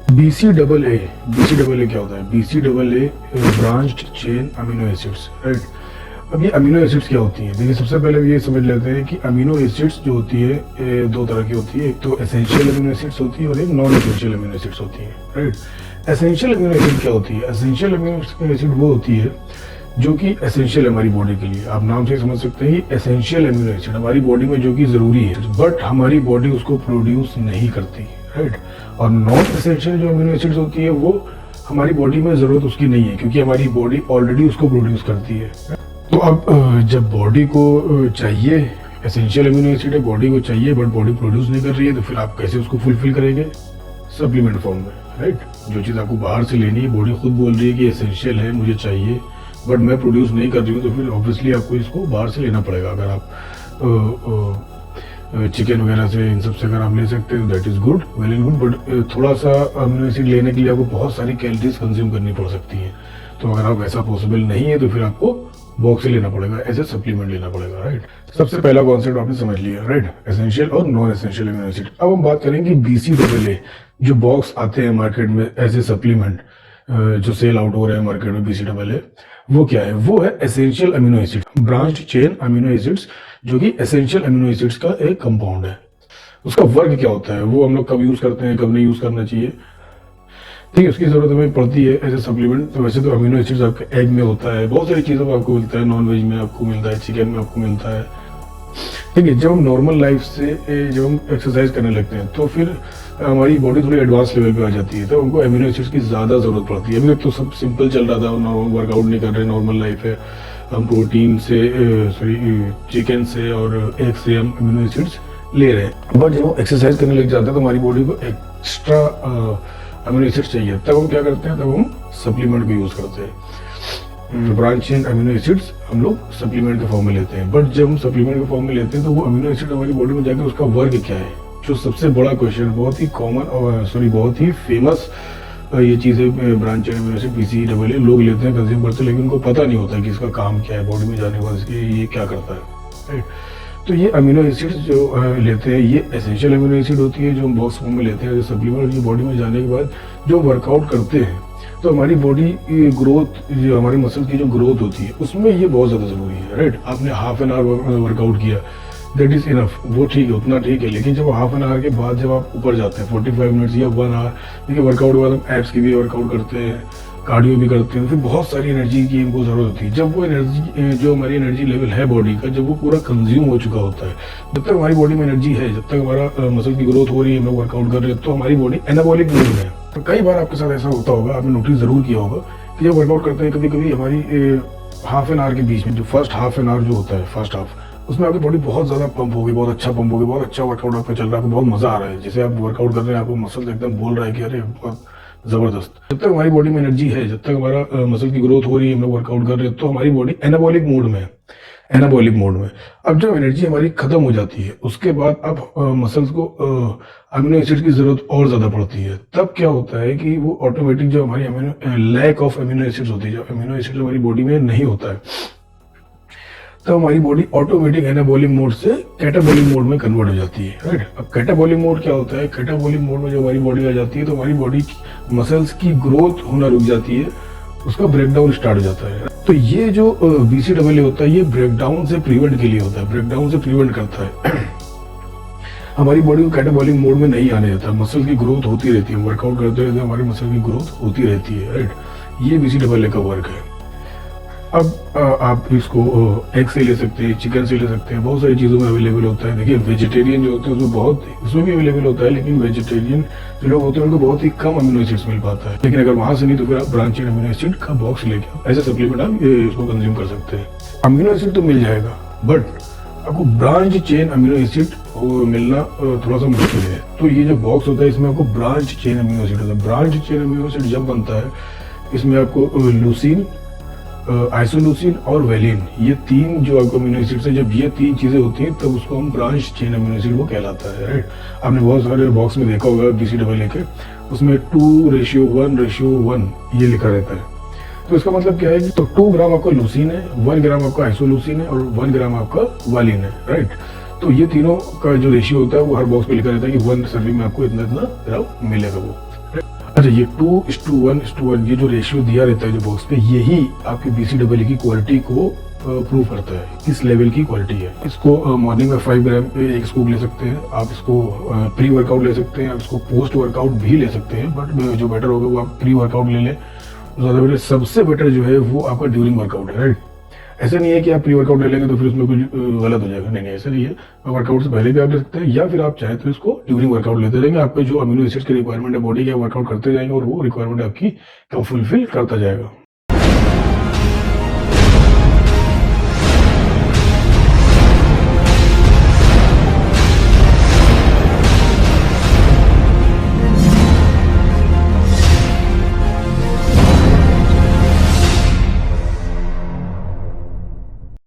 BC AA क्या होता है? BC AA branched chain amino acids, right. अब ये अमीनो एसिड्स क्या होती हैं? देखिए, सबसे पहले ये समझ लेते हैं कि अमीनो एसिड्स जो होती है दो तरह की होती है। एक तो एसेंशियल अमीनो एसिड्स होती है और एक नॉन एसेंशियल अमीनो एसिड्स होती है, राइट। एसेंशियल अमीनो एसिड क्या होती है? एसेंशियल अमीनो एसिड वो होती है जो कि एसेंशियल है हमारी बॉडी के लिए। आप नाम से समझ सकते हैं एसेंशियल अमीनो एसिड हमारी बॉडी में जो कि जरूरी है, बट हमारी बॉडी उसको प्रोड्यूस नहीं करती, राइट। और नॉन एसेंशियल जो अमीनो एसिड्स होती है वो हमारी बॉडी में जरूरत उसकी नहीं है, क्योंकि हमारी बॉडी ऑलरेडी उसको प्रोड्यूस करती है। तो अब जब बॉडी को चाहिए, एसेंशियल अमीनो एसिड है, बॉडी को चाहिए बट बॉडी प्रोड्यूस नहीं कर रही है, तो फिर आप कैसे उसको फुलफिल करेंगे? सप्लीमेंट फॉर्म में, राइट। जो चीज़ आपको बाहर से लेनी है, बॉडी खुद बोल रही है कि एसेंशियल है, मुझे चाहिए, बट मैं प्रोड्यूस नहीं कर रही हूँ, तो फिर ऑब्वियसली आपको इसको बाहर से लेना पड़ेगा। अगर आप चिकन वगैरह से, इन सब से अगर आप ले सकते हो, that is good, well and good, but थोड़ा सा अमीनो एसिड लेने के लिए आपको बहुत सारी कैलोरीज कंज्यूम करनी पड़ सकती हैं। तो अगर आप ऐसा पॉसिबल नहीं है तो फिर आपको बॉक्स से लेना पड़ेगा, एज ए सप्लीमेंट लेना पड़ेगा, राइट। सबसे पहला कॉन्सेप्ट आपने समझ लिया, राइट, एसेंशियल और नॉन एसेंशियल अमीनो एसिड। अब हम बात करेंगे BCAA जो बॉक्स आते हैं मार्केट में एज ए सप्लीमेंट, जो सेल आउट हो रहे हैं मार्केट में BCAA, वो क्या है? वो है essential amino acid, branched chain amino acids, जो कि एसेंशियल अमीनो एसिड्स का एक कंपाउंड है। उसका वर्क क्या होता है, वो हम लोग कब यूज करते हैं, कब नहीं यूज करना चाहिए, ठीक है, उसकी जरूरत हमें पड़ती है एज ए सप्लीमेंट। तो वैसे तो अमीनो एसिड्स आपके एग में होता है, बहुत सारी चीज़ों में आपको मिलता है, नॉन वेज में आपको मिलता है, चिकन में आपको मिलता है, ठीक है। जब हम नॉर्मल लाइफ से जब हम एक्सरसाइज करने लगते हैं तो फिर हमारी बॉडी थोड़ी एडवांस लेवल पे आ जाती है, तो हमको अमीनो एसिड्स की ज़्यादा ज़रूरत पड़ती है। अभी तक तो सब सिंपल चल रहा था, नॉर्मल वर्कआउट नहीं कर रहे, नॉर्मल लाइफ है, हम प्रोटीन से चिकन से और एग से हम अमीनो एसिड्स ले रहे हैं। बट जब हम एक्सरसाइज करने लग जाते हैं तो हमारी बॉडी को एक्स्ट्रा अमीनो एसिड्स चाहिए, तब हम क्या करते हैं? तब हम सप्लीमेंट को यूज़ करते हैं। ब्रांच चेन अमीनो एसिड्स हम लोग सप्लीमेंट के फॉर्म में लेते हैं। बट जब हम सप्लीमेंट के फॉर्म में लेते हैं तो वो अमीनो एसिड हमारी बॉडी में जाकर उसका वर्क क्या है, जो सबसे बड़ा क्वेश्चन, बहुत ही कॉमन और बहुत ही फेमस ये चीज़ है। Branch chain amino acid BCAA लोग लेते हैं, कंज्यूम करते हैं, लेकिन उनको पता नहीं होता कि इसका काम क्या है, बॉडी में जाने के बाद इसके ये क्या करता है, राइट। तो ये अमीनो एसिड्स जो लेते हैं, ये एसेंशियल अमीनो एसिड होती है जो हम बॉक्स फॉर्म में लेते हैं, जो सप्लीमेंट की बॉडी में जाने के बाद जो वर्कआउट करते हैं, तो हमारी बॉडी ग्रोथ, जो हमारी मसल की जो ग्रोथ होती है, उसमें ये बहुत ज़्यादा ज़रूरी है, राइट। आपने हाफ एन आवर वर्कआउट किया, दैट इज़ इनफ, वो ठीक है, उतना ठीक है। लेकिन जब हाफ एन आवर के बाद जब आप ऊपर जाते हैं 45 मिनट्स या 1 आवर, देखिए वर्कआउट के बाद हम एब्स की भी वर्कआउट करते हैं, कार्डियो भी करते हैं, फिर बहुत सारी एनर्जी की हमको ज़रूरत होती है। जब वो एनर्जी, जो हमारी एनर्जी लेवल है बॉडी का, जब वो पूरा कंज्यूम हो चुका होता है, जब तक हमारी बॉडी में एनर्जी है, जब तक हमारा मसल की ग्रोथ हो रही है, हम लोग वर्कआउट कर रहे हैं, तो हमारी बॉडी एनाबॉलिक मोड में है। तो कई बार आपके साथ ऐसा होता होगा, आपने नोटिस ज़रूर किया होगा कि जब वर्कआउट करते हैं, कभी कभी हमारी हाफ एन आवर के बीच में, जो फर्स्ट हाफ एन आवर जो होता है, फर्स्ट हाफ, उसमें आपकी बॉडी बहुत ज़्यादा पंप होगी, बहुत अच्छा पंप होगी, बहुत अच्छा वर्कआउट आपका चल रहा है, आपको बहुत मज़ा आ रहा है, जैसे आप वर्कआउट कर रहे हैं, आपको मसल एकदम बोल रहा है कि अरे बहुत ज़बरदस्त। जब तक हमारी बॉडी में एनर्जी है, जब तक हमारा मसल की ग्रोथ हो रही है, हम लोग वर्कआउट कर रहे हैं, तो हमारी बॉडी एनाबॉलिक मोड में है, एनाबॉलिक मोड में। अब जब एनर्जी हमारी खत्म हो जाती है, उसके बाद अब मसल्स को अमीनो एसिड की जरूरत और ज़्यादा पड़ती है। तब क्या होता है कि वो ऑटोमेटिक जो हमारी लैक ऑफ अमीनो एसिड्स होती है, जो अमीनो एसिड हमारी बॉडी में नहीं होता है, तो हमारी बॉडी ऑटोमेटिक एनाबॉलिक मोड से कैटाबॉलिक मोड में कन्वर्ट हो जाती है, राइट। अब कैटाबॉलिक मोड क्या होता है? कैटाबॉलिक मोड में जो हमारी बॉडी आ जाती है, तो हमारी बॉडी मसल्स की ग्रोथ होना रुक जाती है, उसका ब्रेकडाउन स्टार्ट हो जाता है। तो ये जो BCAA होता है, ये ब्रेकडाउन से प्रिवेंट के लिए होता है, ब्रेकडाउन से प्रिवेंट करता है। हमारी बॉडी को कैटाबॉलिक मोड में नहीं आने देता, मसल की ग्रोथ होती रहती है, वर्कआउट करते रहते हमारी मसल की ग्रोथ होती रहती है, राइट। ये BCAA का वर्क है। अब आप इसको एग से ले सकते हैं, चिकन से ले सकते हैं, बहुत सारी चीज़ों में अवेलेबल होता है। देखिए वेजिटेरियन जो होते हैं उसमें भी अवेलेबल होता है, लेकिन वेजिटेरियन जो लोग होते हैं उनको बहुत ही कम अमीनो एसिड्स मिल पाता है। लेकिन अगर वहाँ से नहीं तो फिर आप ब्रांच चेन अमीनो एसिड का बॉक्स लेके ऐसे सप्लीमेंट आप इसको कंज्यूम कर सकते हैं। अमीनो एसिड तो मिल जाएगा, बट आपको ब्रांच चेन अमीनो एसिड मिलना थोड़ा सा मुश्किल है। तो ये जो बॉक्स होता है, इसमें आपको ब्रांच चेन अमीनो एसिड होता है। ब्रांच चेन अमीनो एसिड जब बनता है, इसमें आपको लूसीन, आइसोलूसिन और वेलिन, ये तीन जो आपको अमीनो एसिड्स है, जब ये तीन चीजें होती हैं तब उसको हम ब्रांच चेन अमीनो एसिड वो कहलाता है, राइट। आपने बहुत सारे बॉक्स में देखा होगा BCAA के, उसमें 2:1:1 ये लिखा रहता है। तो इसका मतलब क्या है कि तो 2 ग्राम आपका लूसीन है, 1 ग्राम आपका आइसोलूसिन है और 1 ग्राम आपका वालिन है, राइट। तो ये तीनों का जो रेशियो होता है वो हर बॉक्स पे लिखा रहता है कि 1 सर्विंग में आपको इतना इतना ग्राम मिलेगा वो। अच्छा, ये 2:1:1 ये जो रेशियो दिया रहता है जो बॉक्स पे, यही आपकी BCAA की क्वालिटी को प्रूव करता है, किस लेवल की क्वालिटी है। इसको मॉर्निंग में 5 ग्राम एक स्कूप ले सकते हैं आप, इसको प्री वर्कआउट ले सकते हैं आप, इसको पोस्ट वर्कआउट भी ले सकते हैं, बट जो बेटर होगा वो आप प्री वर्कआउट ले लें, ज़्यादा बेटर। सबसे बेटर जो है वो आपका ड्यूरिंग वर्कआउट है, राइट। ऐसा नहीं है कि आप प्री वर्कआउट ले लेंगे तो फिर उसमें कुछ गलत हो जाएगा, नहीं नहीं, ऐसा नहीं है। वर्कआउट से पहले भी आप ले सकते हैं, या फिर आप चाहें तो इसको ड्यूरिंग वर्कआउट लेते रहेंगे, आपके जो अमीनो एसिड्स की रिक्वायरमेंट है बॉडी की, वर्कआउट करते जाएंगे और वो रिक्वायरमेंट आपकी फुलफिल करता जाएगा।